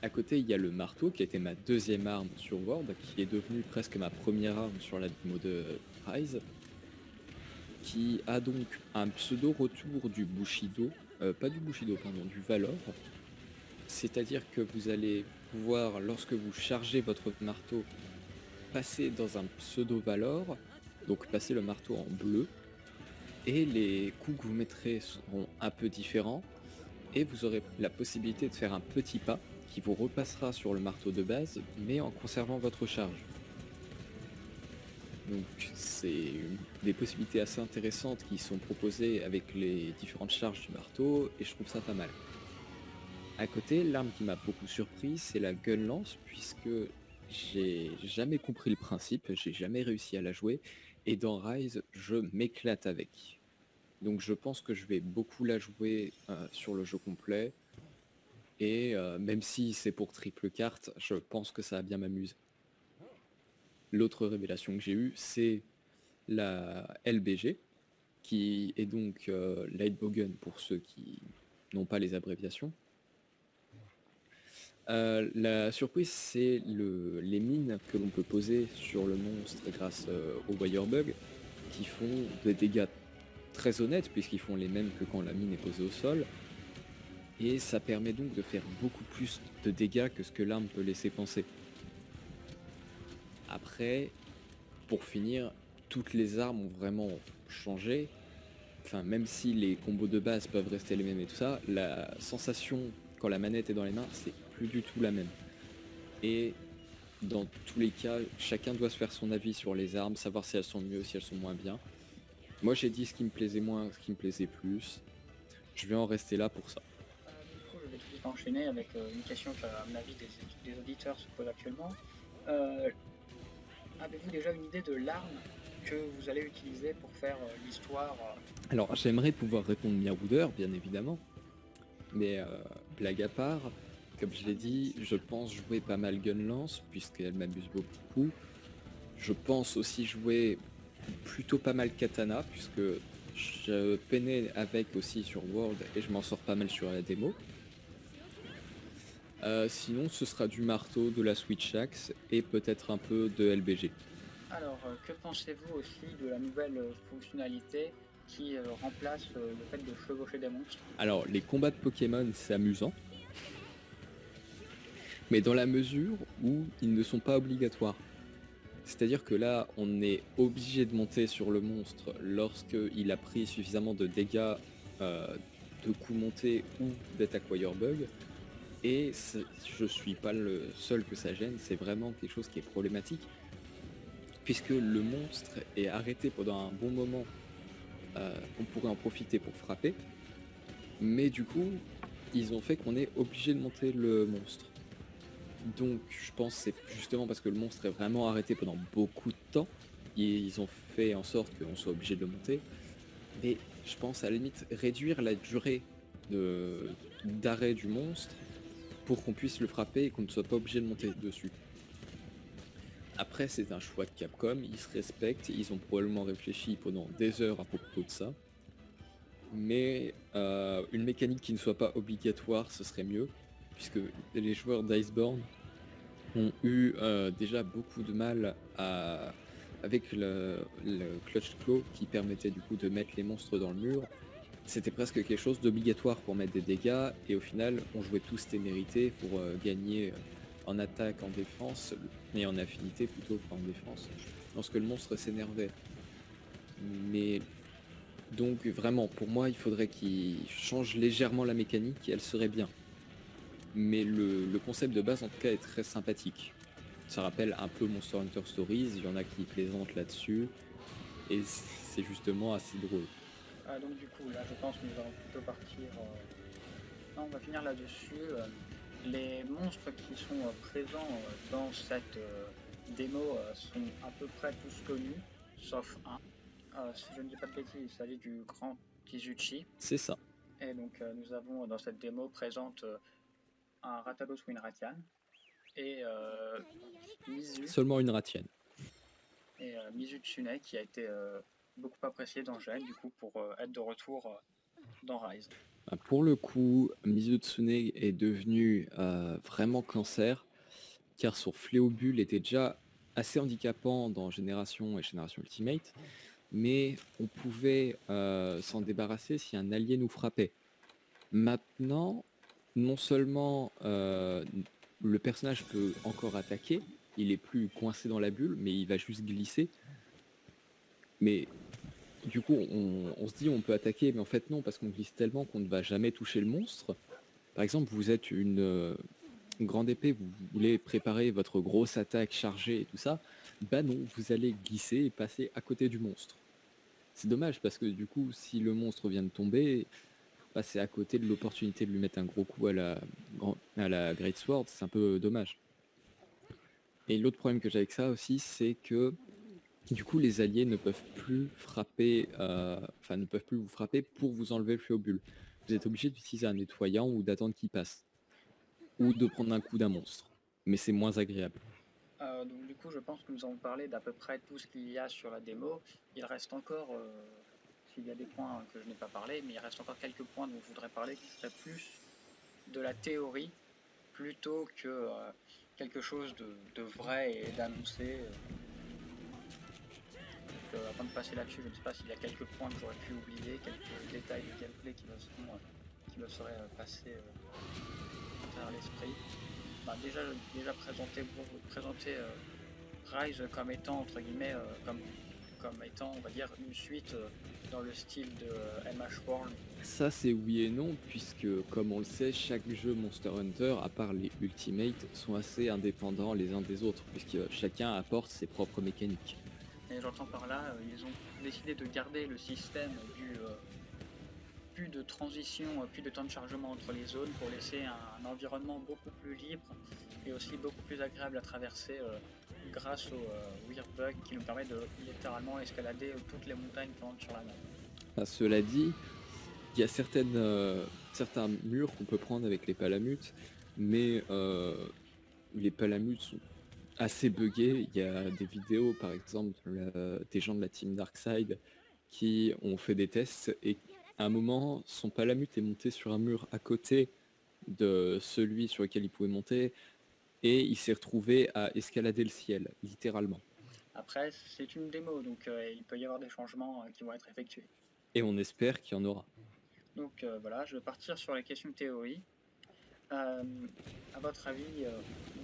À côté, il y a le marteau qui était ma deuxième arme sur World, qui est devenu presque ma première arme sur la démo de Rise, qui a donc un pseudo retour du Bushido, pas du Bushido, pardon, du Valor. C'est-à-dire que vous allez pouvoir, lorsque vous chargez votre marteau, passer dans un pseudo Valor, donc passer le marteau en bleu, et les coups que vous mettrez seront un peu différents, et vous aurez la possibilité de faire un petit pas qui vous repassera sur le marteau de base, mais en conservant votre charge. Donc c'est des possibilités assez intéressantes qui sont proposées avec les différentes charges du marteau, et je trouve ça pas mal. À côté, l'arme qui m'a beaucoup surpris, c'est la gun lance, puisque j'ai jamais compris le principe, j'ai jamais réussi à la jouer, et dans Rise, je m'éclate avec. Donc je pense que je vais beaucoup la jouer sur le jeu complet, et même si c'est pour triple carte, je pense que ça va bien m'amuser. L'autre révélation que j'ai eue, c'est la LBG, qui est donc Lightbowgun pour ceux qui n'ont pas les abréviations. La surprise, c'est les mines que l'on peut poser sur le monstre grâce au Wirebug, qui font des dégâts très honnêtes, puisqu'ils font les mêmes que quand la mine est posée au sol. Et ça permet donc de faire beaucoup plus de dégâts que ce que l'arme peut laisser penser. Après, pour finir, toutes les armes ont vraiment changé. Enfin, même si les combos de base peuvent rester les mêmes et tout ça, la sensation quand la manette est dans les mains, c'est plus du tout la même. Et dans tous les cas, chacun doit se faire son avis sur les armes, savoir si elles sont mieux, si elles sont moins bien. Moi j'ai dit ce qui me plaisait moins, ce qui me plaisait plus. Je vais en rester là pour ça. Du coup, je vais tout de suite enchaîner avec une question qu'à mon avis des auditeurs se posent actuellement. Avez-vous déjà une idée de l'arme que vous allez utiliser pour faire l'histoire Alors j'aimerais pouvoir répondre Mirawooder, bien évidemment. Mais blague à part, comme je l'ai dit, je pense jouer pas mal Gunlance, puisqu'elle m'amuse beaucoup. Je pense aussi jouer plutôt pas mal Katana, puisque je peinais avec aussi sur World et je m'en sors pas mal sur la démo. Sinon ce sera du marteau, de la Switch Axe et peut-être un peu de LBG. Alors, que pensez-vous aussi de la nouvelle fonctionnalité qui remplace le fait de chevaucher des monstres? Alors les combats de Pokémon c'est amusant, mais dans la mesure où ils ne sont pas obligatoires. C'est-à-dire que là, on est obligé de monter sur le monstre lorsqu'il a pris suffisamment de dégâts de coups montés ou d'attaque Wirebug. Et je suis pas le seul que ça gêne, c'est vraiment quelque chose qui est problématique. Puisque le monstre est arrêté pendant un bon moment, on pourrait en profiter pour frapper. Mais du coup, ils ont fait qu'on est obligé de monter le monstre. Donc je pense que c'est justement parce que le monstre est vraiment arrêté pendant beaucoup de temps, ils ont fait en sorte qu'on soit obligé de le monter. Mais je pense à la limite réduire la durée d'arrêt du monstre pour qu'on puisse le frapper et qu'on ne soit pas obligé de monter dessus. Après, c'est un choix de Capcom, ils se respectent, ils ont probablement réfléchi pendant des heures à propos de ça. Mais une mécanique qui ne soit pas obligatoire, ce serait mieux, puisque les joueurs d'Iceborne ont eu déjà beaucoup de mal avec le Clutch Claw qui permettait du coup de mettre les monstres dans le mur. C'était presque quelque chose d'obligatoire pour mettre des dégâts, et au final, on jouait tous témérité pour gagner en attaque, en défense, et en affinité plutôt qu'en défense, lorsque le monstre s'énervait. Mais donc vraiment, pour moi, il faudrait qu'il change légèrement la mécanique et elle serait bien. Mais le concept de base, en tout cas, est très sympathique. Ça rappelle un peu Monster Hunter Stories, il y en a qui plaisantent là-dessus, et c'est justement assez drôle. Donc du coup, là, je pense que nous allons plutôt partir... Non, on va finir là-dessus. Les monstres qui sont présents dans cette démo sont à peu près tous connus, sauf un. Si je ne dis pas de bêtises, il s'agit du grand Kizuchi. C'est ça. Et donc nous avons dans cette démo présente un Rathalos ou une Ratian et Mizu. Seulement une Ratienne. Et Mizu Tsune qui a été beaucoup apprécié dans Gen, du coup pour être de retour dans Rise. Pour le coup, Mizu Tsune est devenu vraiment cancer, car son Fléau-Bulle était déjà assez handicapant dans Génération et Génération Ultimate, mais on pouvait s'en débarrasser si un allié nous frappait. Maintenant, non seulement le personnage peut encore attaquer, il est plus coincé dans la bulle, mais il va juste glisser. Mais du coup, on se dit on peut attaquer, mais en fait non, parce qu'on glisse tellement qu'on ne va jamais toucher le monstre. Par exemple, vous êtes une grande épée, vous voulez préparer votre grosse attaque chargée et tout ça, bah non, vous allez glisser et passer à côté du monstre. C'est dommage, parce que du coup, si le monstre vient de tomber, passer à côté de l'opportunité de lui mettre un gros coup à la Great Sword, c'est un peu dommage. Et l'autre problème que j'ai avec ça aussi, c'est que du coup, les alliés ne peuvent plus frapper, ne peuvent plus vous frapper pour vous enlever le Fléau-Bulle. Vous êtes obligé d'utiliser un nettoyant ou d'attendre qu'il passe. Ou de prendre un coup d'un monstre. Mais c'est moins agréable. Donc du coup, je pense que nous avons parlé d'à peu près tout ce qu'il y a sur la démo. Il reste encore, s'il y a des points que je n'ai pas parlé, mais il reste encore quelques points dont je voudrais parler qui seraient plus de la théorie plutôt que quelque chose de vrai et d'annoncé. Avant de passer là-dessus, je ne sais pas s'il y a quelques points que j'aurais pu oublier, quelques détails de gameplay qui me seraient passés à l'esprit. Déjà présenter Rise comme étant, entre guillemets, comme étant, on va dire, une suite dans le style de MH World. Ça, c'est oui et non, puisque, comme on le sait, chaque jeu Monster Hunter, à part les Ultimate, sont assez indépendants les uns des autres, puisque chacun apporte ses propres mécaniques. Et j'entends par là, ils ont décidé de garder le système plus de transition, plus de temps de chargement entre les zones pour laisser un environnement beaucoup plus libre et aussi beaucoup plus agréable à traverser grâce au Weird Bug qui nous permet de littéralement escalader toutes les montagnes qui rentrent sur la map. Cela dit, il y a certains murs qu'on peut prendre avec les palamutes, mais les palamutes sont assez buggés. Il y a des vidéos par exemple des gens de la team Darkside qui ont fait des tests et à un moment son palamute est monté sur un mur à côté de celui sur lequel il pouvait monter et il s'est retrouvé à escalader le ciel, littéralement. Après c'est une démo donc il peut y avoir des changements qui vont être effectués. Et on espère qu'il y en aura. Donc voilà, je vais partir sur les questions de théorie. À votre avis,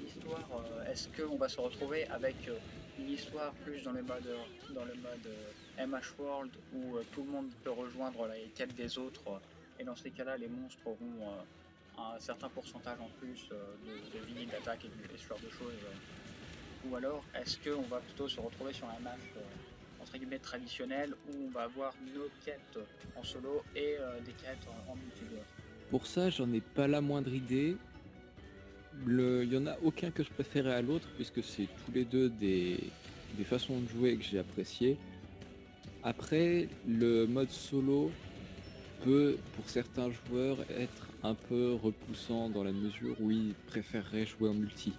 l'histoire, est-ce qu'on va se retrouver avec une histoire plus dans le mode MH World où tout le monde peut rejoindre les quêtes des autres et dans ces cas-là les monstres auront un certain pourcentage en plus de vie, d'attaque et ce genre de choses, ou alors est-ce qu'on va plutôt se retrouver sur un MH entre guillemets traditionnel où on va avoir nos quêtes en solo et des quêtes en multijoueur? Pour ça, j'en ai pas la moindre idée. Il y en a aucun que je préférais à l'autre, puisque c'est tous les deux des façons de jouer que j'ai appréciées. Après, le mode solo, peut, pour certains joueurs, être un peu repoussant dans la mesure où ils préféreraient jouer en multi.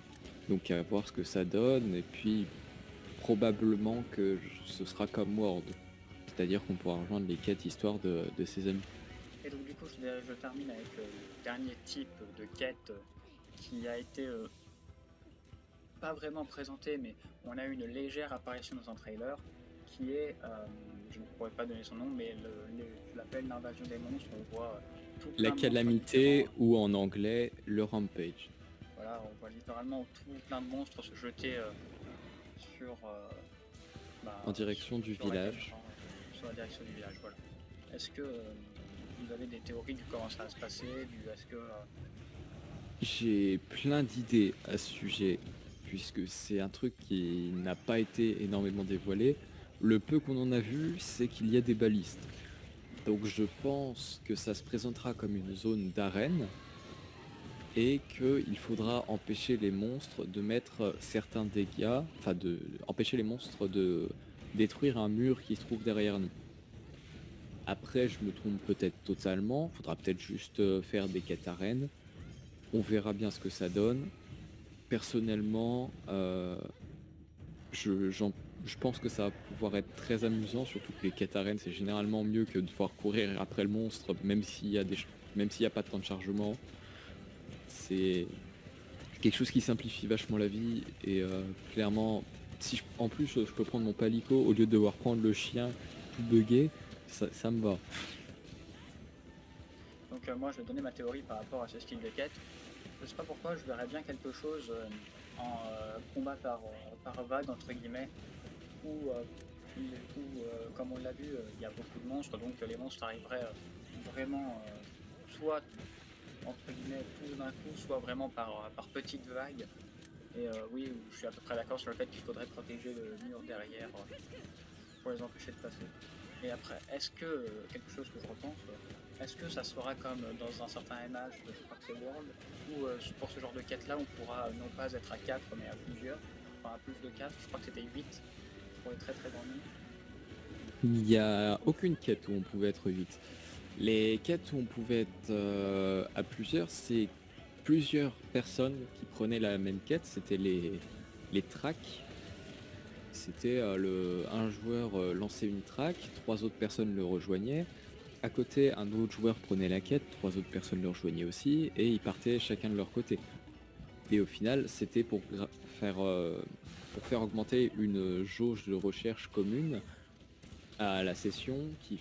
Donc à voir ce que ça donne, et puis probablement que ce sera comme World. C'est-à-dire qu'on pourra rejoindre les quêtes histoire de ses amis. Et donc du coup, je termine avec le dernier type de quête qui a été pas vraiment présenté, mais on a eu une légère apparition dans un trailer, qui est, je ne pourrais pas donner son nom, mais je l'appelle l'invasion des monstres. On voit tout La plein de calamité, monstres différents. ou en anglais, le rampage. Voilà, on voit littéralement tout plein de monstres se jeter sur, En direction du sur la quête, village. sur la direction du village. Voilà. Est-ce que vous avez des théories du comment ça va se passer, est-ce que J'ai plein d'idées à ce sujet, puisque c'est un truc qui n'a pas été énormément dévoilé. Le peu qu'on en a vu, c'est qu'il y a des balistes. Donc je pense que ça se présentera comme une zone d'arène, et qu'il faudra empêcher les monstres de mettre certains dégâts, enfin empêcher les monstres de détruire un mur qui se trouve derrière nous. Après, je me trompe peut-être totalement, faudra peut-être juste faire des quêtes arènes. On verra bien ce que ça donne. Personnellement, je pense que ça va pouvoir être très amusant, surtout que les quêtes arènes, c'est généralement mieux que de devoir courir après le monstre, même s'il y a pas de temps de chargement. C'est quelque chose qui simplifie vachement la vie, et clairement, si en plus je peux prendre mon palico au lieu de devoir prendre le chien tout bugué, ça me va. Donc moi je vais donner ma théorie par rapport à ce style de quête. Je sais pas pourquoi, je verrais bien quelque chose en combat par vague entre guillemets, où, comme on l'a vu, il y a beaucoup de monstres, donc les monstres arriveraient vraiment soit entre guillemets tous d'un coup, soit vraiment par petites vagues. Et oui, je suis à peu près d'accord sur le fait qu'il faudrait protéger le mur derrière pour les empêcher de passer. Et après, est-ce que, quelque chose que je repense, est-ce que ça sera comme dans un certain MH, je crois que c'est World, où pour ce genre de quête-là, on pourra non pas être à 4, mais à plusieurs, enfin à plus de 4, je crois que c'était 8, pour les très très grands nombres. Il n'y a aucune quête où on pouvait être 8. Les quêtes où on pouvait être à plusieurs, c'est plusieurs personnes qui prenaient la même quête, c'était les tracks. C'était un joueur lançait une track, 3 autres personnes le rejoignaient. À côté, un autre joueur prenait la quête, 3 autres personnes le rejoignaient aussi, et ils partaient chacun de leur côté. Et au final, c'était pour faire augmenter une jauge de recherche commune à la session qui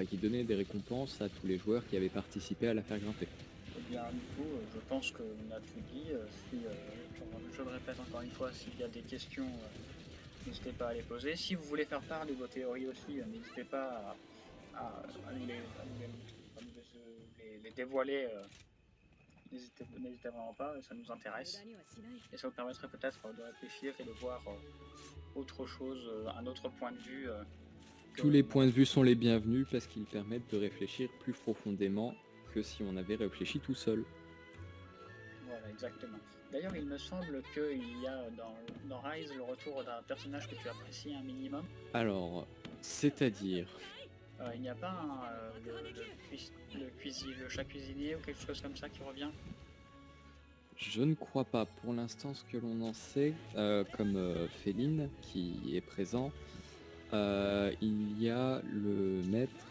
qui donnait des récompenses à tous les joueurs qui avaient participé à la faire grimper. Eh bien, du coup, je pense qu'on a tout dit. Je le répète encore une fois, s'il y a des questions, n'hésitez pas à les poser. Si vous voulez faire part de vos théories aussi, n'hésitez pas à les dévoiler. N'hésitez vraiment pas, ça nous intéresse. Et ça vous permettrait peut-être de réfléchir et de voir autre chose, un autre point de vue. Tous les points de vue sont les bienvenus parce qu'ils permettent de réfléchir plus profondément que si on avait réfléchi tout seul. Voilà, exactement. D'ailleurs, il me semble qu'il y a dans Rise le retour d'un personnage que tu apprécies un minimum. Alors, c'est-à-dire il n'y a pas le chat cuisinier ou quelque chose comme ça qui revient? Je ne crois pas. Pour l'instant, ce que l'on en sait, comme Féline qui est présent, il y a le maître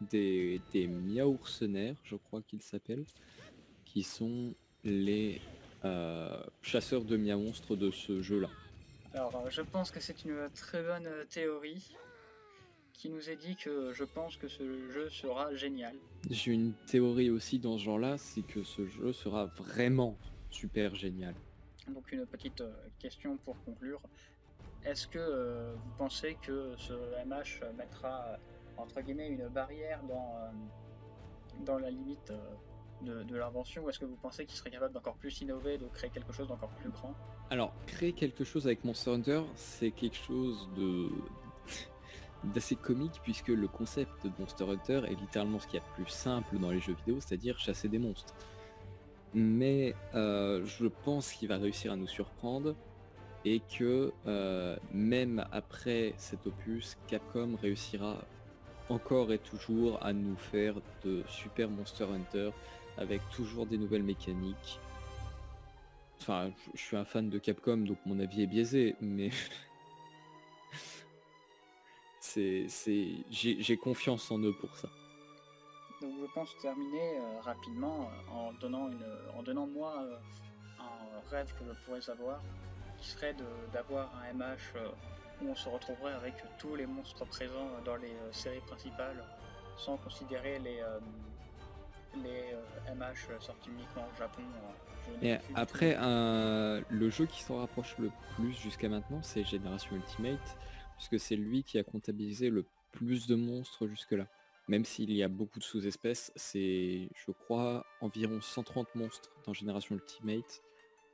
des miaourcenaires, je crois qu'ils s'appellent, qui sont les chasseurs de miamonstres de ce jeu-là. Alors, je pense que c'est une très bonne théorie qui nous est dit que je pense que ce jeu sera génial. J'ai une théorie aussi dans ce genre-là, c'est que ce jeu sera vraiment super génial. Donc une petite question pour conclure. Est-ce que vous pensez que ce MH mettra entre guillemets une barrière dans la limite de l'invention, ou est-ce que vous pensez qu'il serait capable d'encore plus innover, de créer quelque chose d'encore plus grand? Alors, créer quelque chose avec Monster Hunter, c'est quelque chose d'assez comique, puisque le concept de Monster Hunter est littéralement ce qu'il y a de plus simple dans les jeux vidéo, c'est-à-dire chasser des monstres. Mais je pense qu'il va réussir à nous surprendre, et que même après cet opus, Capcom réussira encore et toujours à nous faire de super Monster Hunter avec toujours des nouvelles mécaniques. Enfin, je suis un fan de Capcom, donc mon avis est biaisé, mais j'ai confiance en eux pour ça. Donc je pense terminer rapidement en donnant moi un rêve que je pourrais avoir, qui serait d'avoir un MH où on se retrouverait avec tous les monstres présents dans les séries principales, sans considérer les MH sortis uniquement au Japon. Et après, le jeu qui s'en rapproche le plus jusqu'à maintenant, c'est Génération Ultimate, puisque c'est lui qui a comptabilisé le plus de monstres jusque-là. Même s'il y a beaucoup de sous-espèces, c'est, je crois, environ 130 monstres dans Génération Ultimate.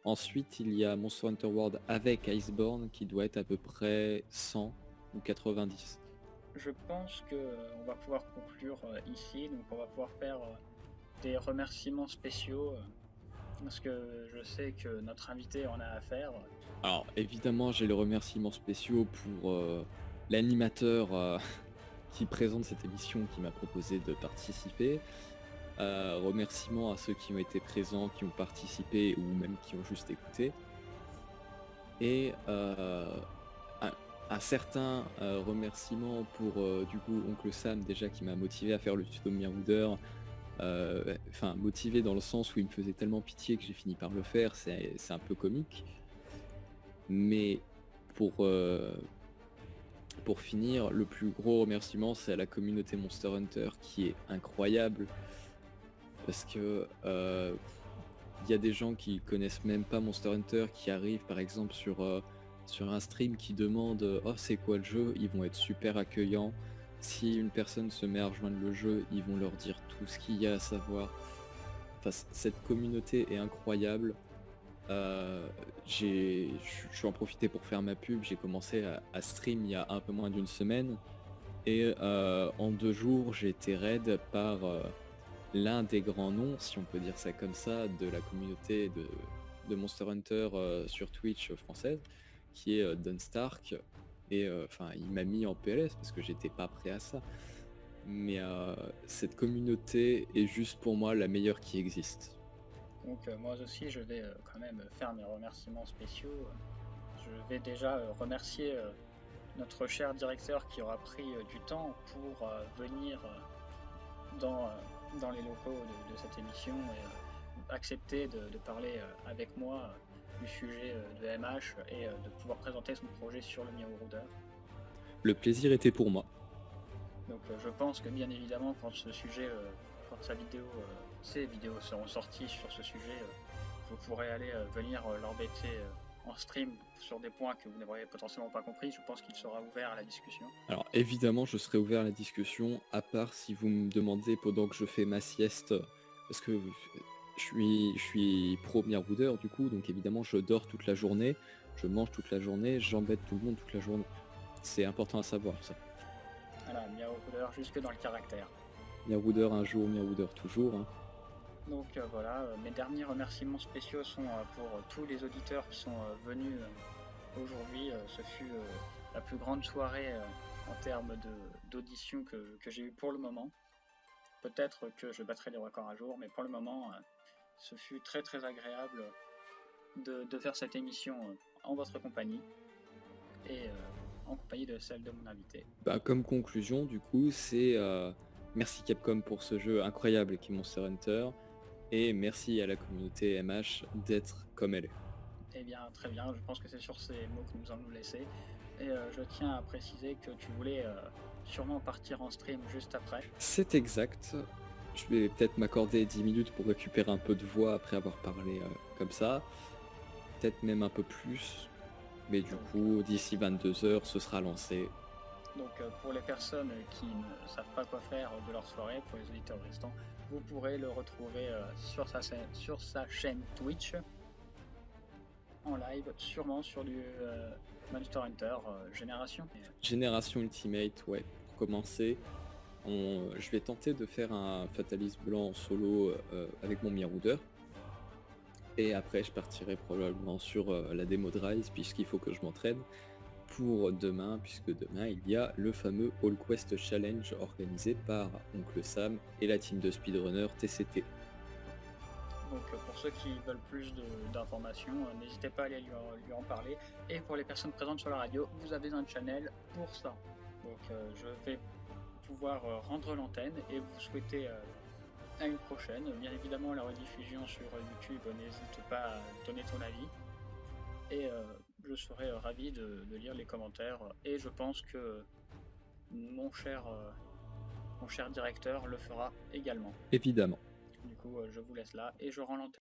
Ensuite, il y a Monster Hunter World avec Iceborne, qui doit être à peu près 100 ou 90. Je pense qu'on va pouvoir conclure ici, donc on va pouvoir faire des remerciements spéciaux, parce que je sais que notre invité en a à faire. Alors évidemment, j'ai les remerciements spéciaux pour l'animateur qui présente cette émission, qui m'a proposé de participer. Remerciements à ceux qui ont été présents, qui ont participé ou même qui ont juste écouté. Et un certain remerciement pour du coup Oncle Sam, déjà, qui m'a motivé à faire le tuto Mirrorder. Enfin, motivé dans le sens où il me faisait tellement pitié que j'ai fini par le faire, c'est un peu comique. Mais pour finir, le plus gros remerciement, c'est à la communauté Monster Hunter, qui est incroyable, parce que y a des gens qui connaissent même pas Monster Hunter, qui arrivent par exemple sur un stream, qui demandent oh c'est quoi le jeu, ils vont être super accueillants. Si une personne se met à rejoindre le jeu, ils vont leur dire tout ce qu'il y a à savoir. Enfin, cette communauté est incroyable. Je vais en profiter pour faire ma pub. J'ai commencé à stream il y a un peu moins d'une semaine. Et en 2 jours, j'ai été raid par l'un des grands noms, si on peut dire ça comme ça, de la communauté de Monster Hunter sur Twitch française, qui est Don Stark. Et enfin, il m'a mis en PLS parce que j'étais pas prêt à ça. Mais cette communauté est juste pour moi la meilleure qui existe. Donc moi aussi, je vais quand même faire mes remerciements spéciaux. Je vais déjà remercier notre cher directeur qui aura pris du temps pour venir dans les locaux de cette émission et accepter de parler avec moi du sujet de MH et de pouvoir présenter son projet sur le Mirrorder. Le plaisir était pour moi. Donc je pense que bien évidemment quand ce sujet, quand ces vidéos seront sorties sur ce sujet, vous pourrez aller venir l'embêter en stream sur des points que vous n'auriez potentiellement pas compris. Je pense qu'il sera ouvert à la discussion. Alors évidemment, je serai ouvert à la discussion, à part si vous me demandez pendant que je fais ma sieste, parce que je suis pro Mirrorder du coup, donc évidemment je dors toute la journée, je mange toute la journée, j'embête tout le monde toute la journée. C'est important à savoir ça. Voilà, Mirrorder jusque dans le caractère. Mirrorder un jour, Mirrorder toujours. Hein. Donc voilà, mes derniers remerciements spéciaux sont pour tous les auditeurs qui sont venus aujourd'hui. Ce fut la plus grande soirée en termes d'audition que j'ai eu pour le moment. Peut-être que je battrai les records un jour, mais pour le moment, ce fut très très agréable de faire cette émission en votre compagnie et en compagnie de celle de mon invité. Comme conclusion, du coup, c'est merci Capcom pour ce jeu incroyable qui est Monster Hunter, et merci à la communauté MH d'être comme elle est. Eh bien, très bien, je pense que c'est sur ces mots que nous allons nous laisser. Et je tiens à préciser que tu voulais sûrement partir en stream juste après. C'est exact. Je vais peut-être m'accorder 10 minutes pour récupérer un peu de voix après avoir parlé comme ça. Peut-être même un peu plus. Mais du coup, d'ici 22h, ce sera lancé. Donc pour les personnes qui ne savent pas quoi faire de leur soirée, pour les auditeurs restants, vous pourrez le retrouver sur sa chaîne Twitch, en live, sûrement sur du Monster Hunter Génération. Génération Ultimate, ouais, pour commencer. Je vais tenter de faire un Fatalist blanc en solo avec mon Mirrorder. Et après, je partirai probablement sur la démo de Rise, puisqu'il faut que je m'entraîne. pour demain, puisque demain il y a le fameux All Quest Challenge organisé par Oncle Sam et la team de speedrunner TCT. Donc pour ceux qui veulent plus d'informations, n'hésitez pas à aller lui en parler. Et pour les personnes présentes sur la radio, vous avez un channel pour ça. Donc je vais pouvoir rendre l'antenne et vous souhaiter à une prochaine. Bien évidemment, la rediffusion sur YouTube, n'hésite pas à donner ton avis. Et je serai ravi de lire les commentaires. Et je pense que mon cher directeur le fera également. Évidemment. Du coup, je vous laisse là et je rends l'antenne.